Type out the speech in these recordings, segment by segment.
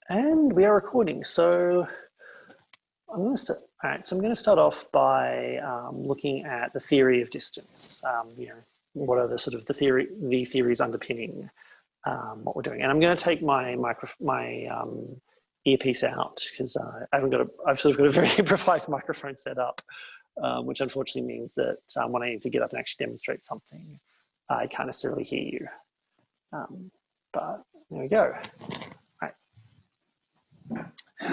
And we are recording. So I'm going to start. All right. So I'm going to start off by looking at the theory of distance. What are the sort of the theories underpinning what we're doing? And I'm going to take my earpiece out because I've sort of got a very improvised microphone set up, which unfortunately means that when I need to get up and actually demonstrate something, I can't necessarily hear you. But there we go.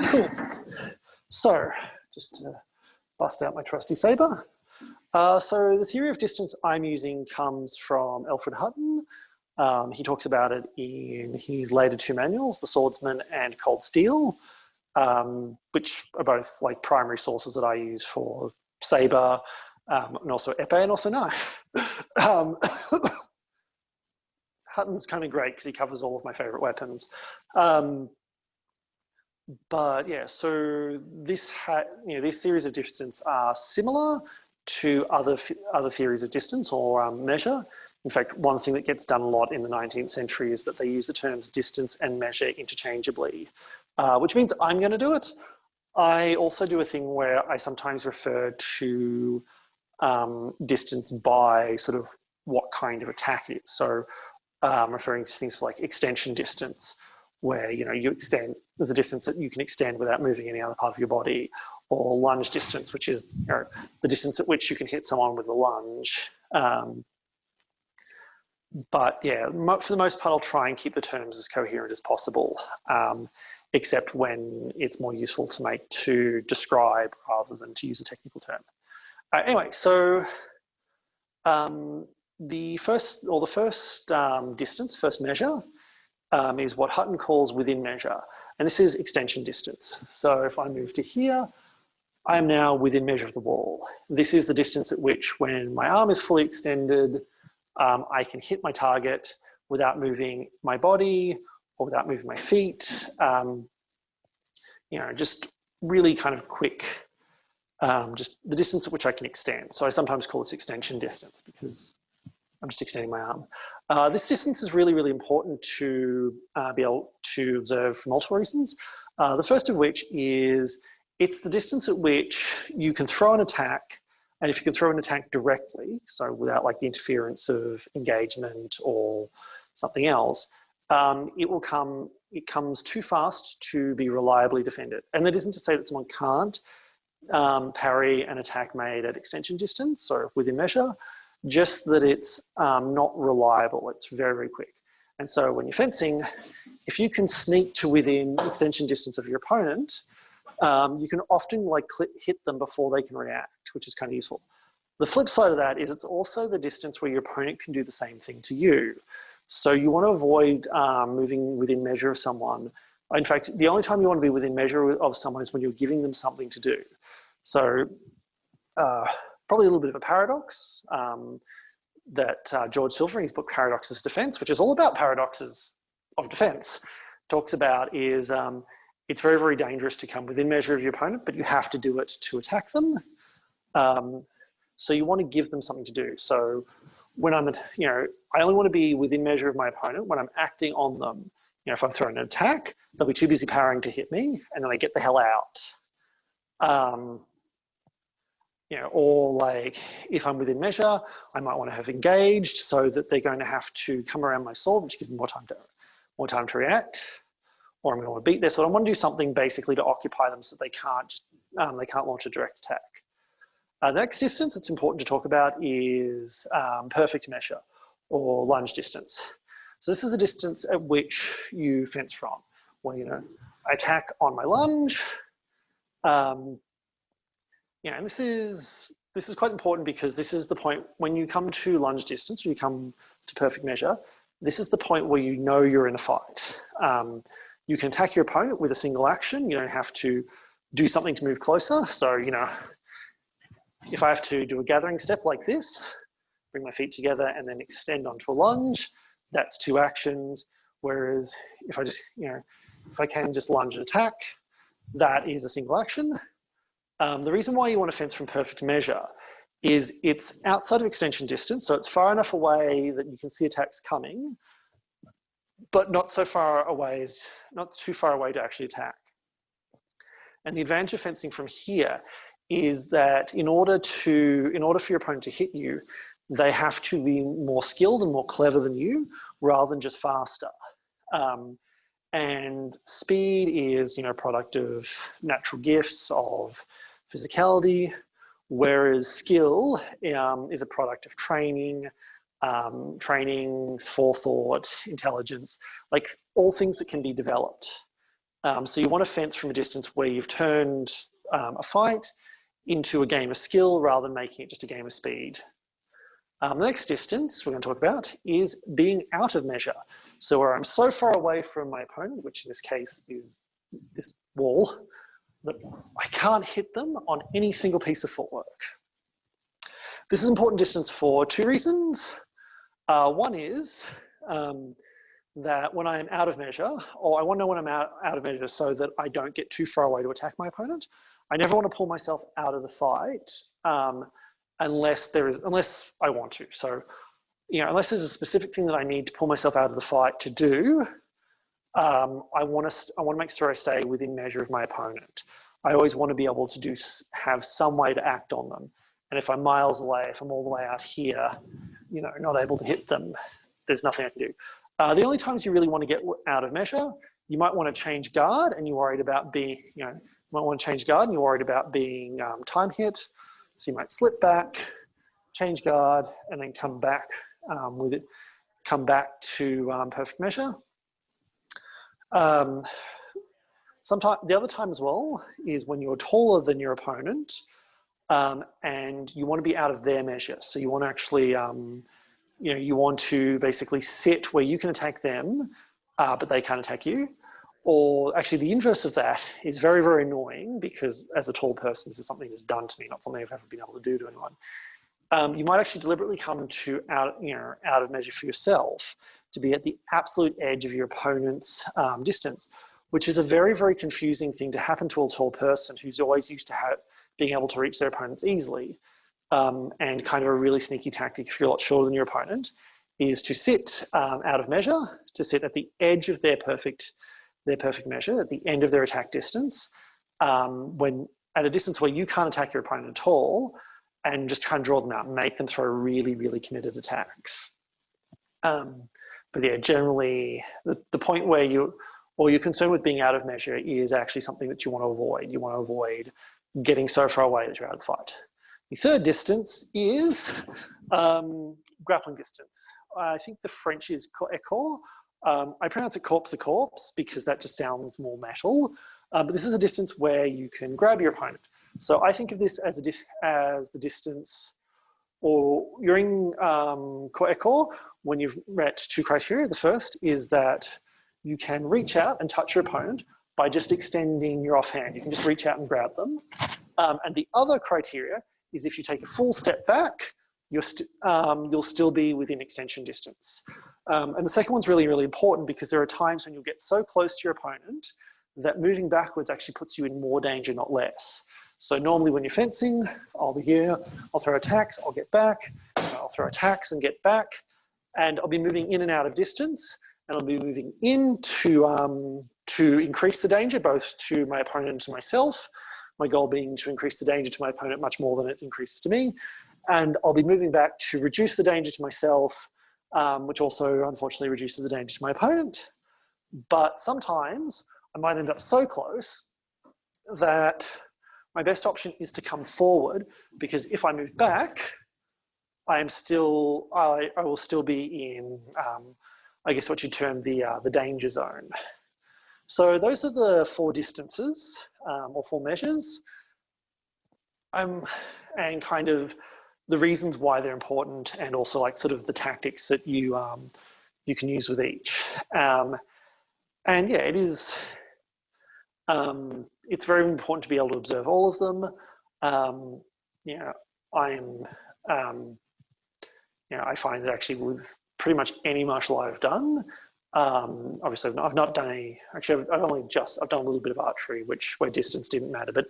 Cool. So, just to bust out my trusty saber. So the theory of distance I'm using comes from Alfred Hutton. He talks about it in his later two manuals, The Swordsman and Cold Steel, which are both like primary sources that I use for saber, and also epee and also knife. Hutton's kind of great because he covers all of my favorite weapons. But yeah, so these theories of distance are similar to other theories of distance or measure. In fact, one thing that gets done a lot in the 19th century is that they use the terms distance and measure interchangeably, which means I'm going to do it. I also do a thing where I sometimes refer to distance by sort of what kind of attack it is. So referring to things like extension distance, where you extend, there's a distance that you can extend without moving any other part of your body, or lunge distance, which is the distance at which you can hit someone with a lunge. But yeah, for the most part, I'll try and keep the terms as coherent as possible, except when it's more useful to describe rather than to use a technical term. Anyway, so the first distance, first measure, is what Hutton calls within measure. And this is extension distance. So if I move to here, I am now within measure of the wall. This is the distance at which, when my arm is fully extended, I can hit my target without moving my body or without moving my feet. Just really kind of quick, just the distance at which I can extend. So I sometimes call this extension distance because I'm just extending my arm. This distance is really, really important to be able to observe for multiple reasons. The first of which is it's the distance at which you can throw an attack, and if you can throw an attack directly, so without like the interference of engagement or something else, it comes too fast to be reliably defended. And that isn't to say that someone can't parry an attack made at extension distance, so within measure, just that it's not reliable. It's very, very quick. And so when you're fencing, if you can sneak to within extension distance of your opponent, you can often hit them before they can react, which is kind of useful. The flip side of that is it's also the distance where your opponent can do the same thing to you. So you want to avoid moving within measure of someone. In fact, the only time you want to be within measure of someone is when you're giving them something to do. So probably a little bit of a paradox that George Silver in his book Paradoxes of Defense, which is all about paradoxes of defense, talks about is it's very, very dangerous to come within measure of your opponent, but you have to do it to attack them. So you want to give them something to do. So when I only want to be within measure of my opponent when I'm acting on them. If I'm throwing an attack, they'll be too busy parrying to hit me, and then I get the hell out. Or like if I'm within measure, I might want to have engaged so that they're going to have to come around my sword, which gives them more time to react. Or I'm going to want to beat their sword. I want to do something basically to occupy them so they can't launch a direct attack. The next distance it's important to talk about is perfect measure or lunge distance. So this is a distance at which you fence from, where I attack on my lunge. And this is quite important because this is the point when you come to lunge distance, or you come to perfect measure, this is the point where you know you're in a fight. You can attack your opponent with a single action. You don't have to do something to move closer. So, if I have to do a gathering step like this, bring my feet together and then extend onto a lunge, that's two actions. Whereas if I can just lunge and attack, that is a single action. The reason why you want to fence from perfect measure is it's outside of extension distance, so it's far enough away that you can see attacks coming, but not so far away, not too far away to actually attack. And the advantage of fencing from here is that in order for your opponent to hit you, they have to be more skilled and more clever than you, rather than just faster. And speed is, a product of natural gifts, of physicality, whereas skill is a product of training, forethought, intelligence, like all things that can be developed. So you want to fence from a distance where you've turned a fight into a game of skill rather than making it just a game of speed. The next distance we're going to talk about is being out of measure. So where I'm so far away from my opponent, which in this case is this wall, that I can't hit them on any single piece of footwork. This is an important distance for two reasons. One is that when I am out of measure, or I want to know when I'm out of measure so that I don't get too far away to attack my opponent, I never want to pull myself out of the fight unless I want to. So, unless there's a specific thing that I need to pull myself out of the fight to do, I want to make sure I stay within measure of my opponent. I always want to be able to have some way to act on them. And if I'm miles away, if I'm all the way out here, not able to hit them, there's nothing I can do. The only times you really want to get out of measure, you might want to change guard and you're worried about being, time hit. So you might slip back, change guard, and then come back to perfect measure. Sometimes the other time as well is when you're taller than your opponent, and you want to be out of their measure. So you want to actually, you want to basically sit where you can attack them, but they can't attack you. Or actually the inverse of that is very, very annoying because as a tall person, this is something that's done to me, not something I've ever been able to do to anyone. You might actually deliberately come to out of measure for yourself to be at the absolute edge of your opponent's distance, which is a very, very confusing thing to happen to a tall person who's always used to being able to reach their opponents easily. And kind of a really sneaky tactic if you're a lot shorter than your opponent is to sit out of measure, to sit at the edge of their perfect measure, at the end of their attack distance, when at a distance where you can't attack your opponent at all, and just try and draw them out and make them throw really, really committed attacks. But yeah, generally the point where you're concerned with being out of measure is actually something that you want to avoid. You want to avoid getting so far away that you're out of the fight. The third distance is grappling distance. I think the French is écart. I pronounce it corpse a corpse because that just sounds more metal. But this is a distance where you can grab your opponent. So I think of this as the distance, or you're in écart when you've met two criteria. The first is that you can reach out and touch your opponent by just extending your offhand. You can just reach out and grab them. And the other criteria is if you take a full step back, you'll still be within extension distance. And the second one's really, really important because there are times when you'll get so close to your opponent that moving backwards actually puts you in more danger, not less. So normally when you're fencing, I'll be here, I'll throw attacks, I'll get back, I'll throw attacks and get back, and I'll be moving in and out of distance, and I'll be moving in to increase the danger, both to my opponent and to myself. My goal being to increase the danger to my opponent much more than it increases to me. And I'll be moving back to reduce the danger to myself, which also unfortunately reduces the danger to my opponent. But sometimes I might end up so close that my best option is to come forward, because if I move back, I will still be in, I guess what you term the danger zone. So those are the four distances or four measures, and kind of the reasons why they're important, and also like sort of the tactics that you can use with each. And yeah, it is. It's very important to be able to observe all of them. I find that actually with pretty much any martial art I've done, obviously I've not done any, actually I've done a little bit of archery, where distance didn't matter, but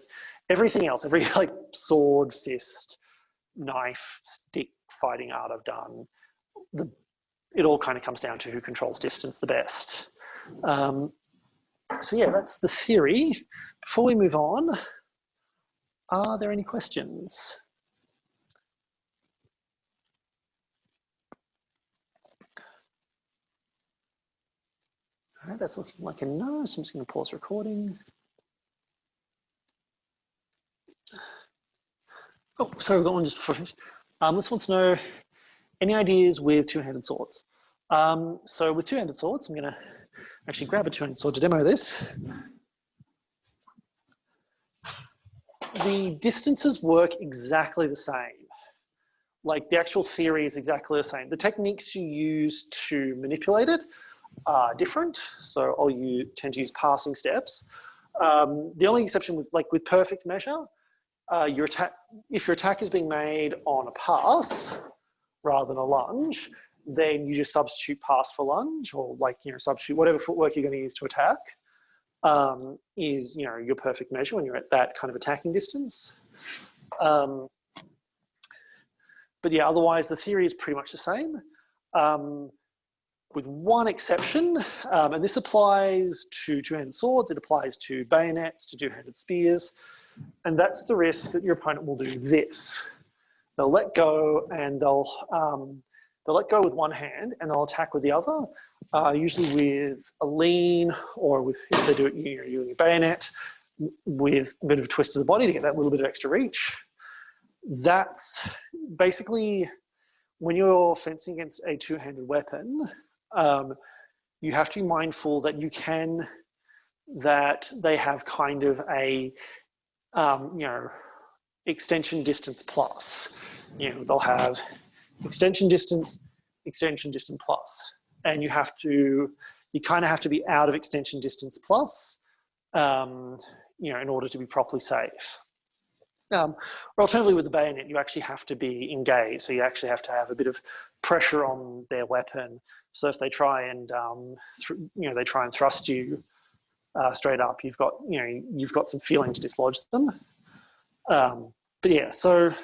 everything else, every like sword, fist, knife, stick fighting art I've done, it all kind of comes down to who controls distance the best. So yeah, that's the theory. Before we move on, are there any questions? All right, that's looking like a no, so I'm just going to pause recording. Oh, sorry, we've got one just before I finish. This wants to know, any ideas with two-handed swords? So with two-handed swords, I'm going to actually grab a two-handed sword to demo this. The distances work exactly the same. Like the actual theory is exactly the same. The techniques you use to manipulate it are different. So I'll tend to use passing steps. The only exception with perfect measure, if your attack is being made on a pass rather than a lunge, then you just substitute pass for lunge, or substitute whatever footwork you're going to use to attack is your perfect measure when you're at that kind of attacking distance. But yeah, otherwise the theory is pretty much the same, with one exception, and this applies to two-handed swords, it applies to bayonets, to two-handed spears, and that's the risk that your opponent will do this. They'll let go and they'll let go with one hand and they'll attack with the other, usually with a lean, or if they do it using a bayonet, with a bit of a twist of the body to get that little bit of extra reach. That's basically, when you're fencing against a two-handed weapon, you have to be mindful that they have kind of a extension distance plus. They'll have extension distance plus, and you kind of have to be out of extension distance plus, in order to be properly safe. Or alternatively, with the bayonet, you actually have to be engaged, so you actually have to have a bit of pressure on their weapon. So if they try and thrust you straight up, you've got some feeling to dislodge them. But yeah, so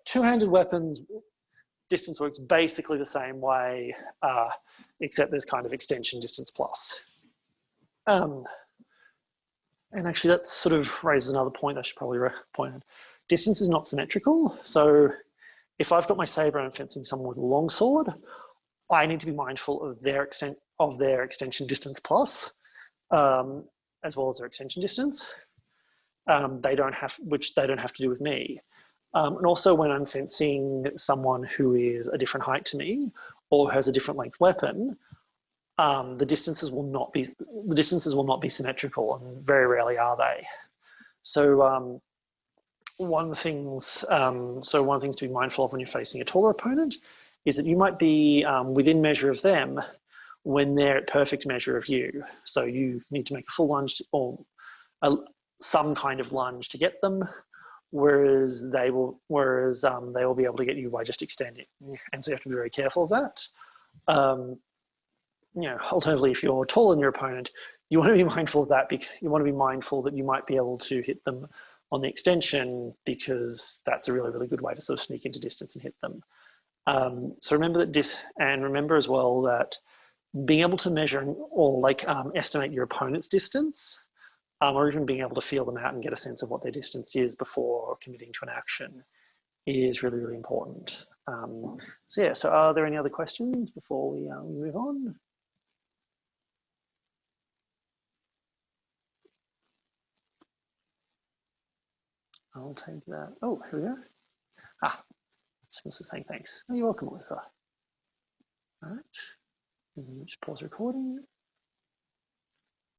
two-handed weapons, distance works basically the same way, except there's kind of extension distance plus. And actually that sort of raises another point I should probably point out. Distance is not symmetrical. So if I've got my saber and I'm fencing someone with a long sword, I need to be mindful of their extension distance plus, as well as their extension distance. Which they don't have to do with me. And also when I'm fencing someone who is a different height to me or has a different length weapon, the distances will not be symmetrical, and very rarely are they. So one of the things to be mindful of when you're facing a taller opponent is that you might be within measure of them when they're at perfect measure of you. So you need to make a full lunge or some kind of lunge to get them, whereas they will be able to get you by just extending, and so you have to be very careful of that. Alternatively, if you're taller than your opponent, you want to be mindful of that, because you want to be mindful that you might be able to hit them on the extension, because that's a really, really good way to sort of sneak into distance and hit them. So remember that remember as well that being able to measure or estimate your opponent's distance, or even being able to feel them out and get a sense of what their distance is before committing to an action, is really, really important. So yeah, so are there any other questions before we move on? I'll take that. Oh, here we go. Melissa saying thanks. Oh, you're welcome, Melissa. All right, just pause recording.